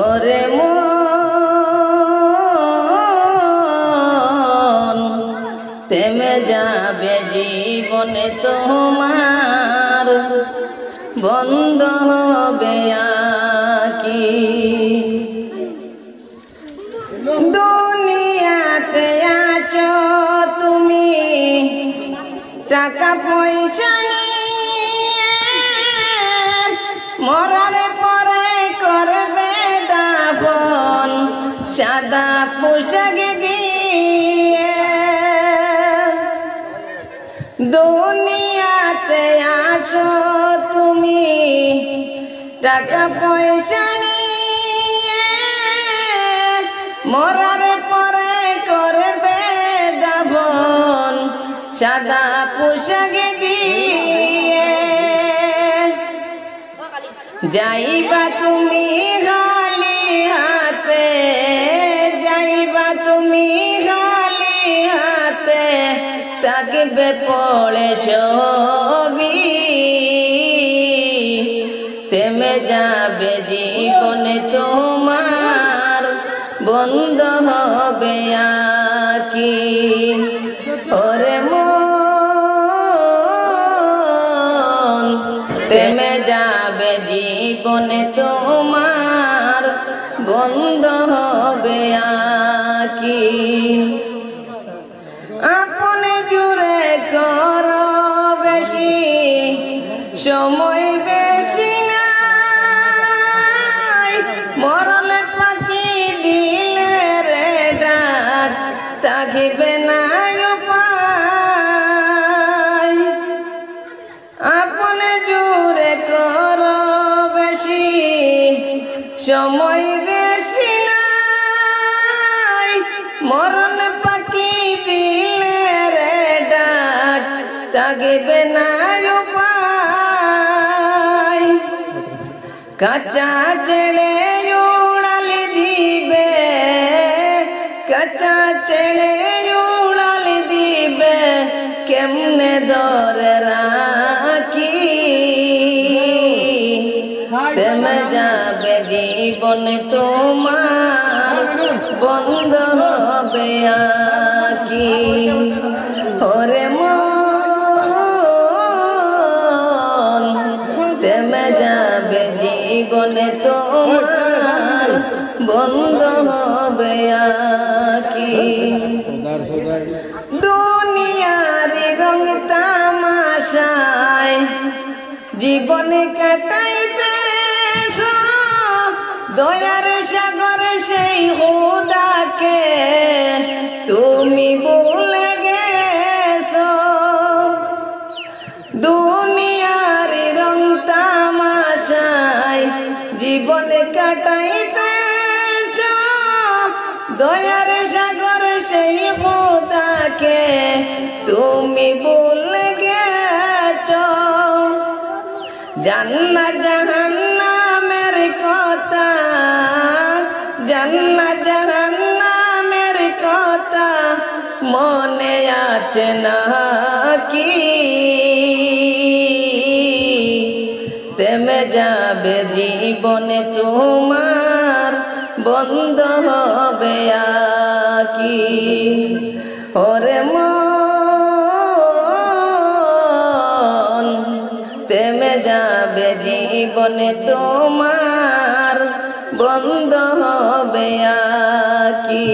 ওরে মন থেমে যাবে জীবনে তোমার, বন্ধ হবে আঁকি। দুনিয়াতে আছো তুমি টাকা পয়সা নিয়ে, মরার পরে করবে দাফন সাদা পোশাক দিয়ে। দুনিয়াতে আসো তুমি টাকা পয়সা নিয়ে, মরার পরে করবে দাফন সাদা পোশাক দিয়ে। যাইবা তুমি খালি হাতে, যাইবা তুমি খালি হাতে, থাকবে পড়ে সবই। থেমে যাবে জীবনে তোমার, বন্ধ হবে আঁকি। ওরে মন থেমে যাবে জীবনে তোমার, বন্ধ হবে আঁকি। আপনে জুড়ে করো বেশি, সময় বেশি নাই। মরণ পাখি দিলে রে ডাক, থাকিবে না উপায়। আপনে জুড়ে করো বেশি, সময় বেশি নাই। মরণ পাখি দিলে রে ডাক, থাকিবে না উপায়। কাঁচা ছেড়ে উড়াল দিবে, কাঁচা ছেড়ে উড়াল দিবে, কেমনে ধরে রাখি। থেমে যাবে জীবনে তোমার, বন্ধ হবে আঁকি। ওরে মন থেমে যাবে জীবনে তোমার, বন্ধ হবে আঁকি। দুনিয়ার রং তামাশায় জীবনে কাটাইতেছ, দয়ার সাগর সেই খোদাকে তুমি ভুলে গেছো। দুনিয়ার রং তামাশায় জীবনে কাটাইতেছ, দয়ার সাগর সেই খোদাকে তুমি ভুলে গেছো। জান্নাত জাহান্নামের কথা, জান্নাত জাহান্নামের কথা মনে আছে নাকি। থেমে যাবে জীবনে তোমার, বন্ধ হবে আঁকি। ওরে মন থেমে যাবে জীবনে তোমার, বন্ধ হবে আঁকি।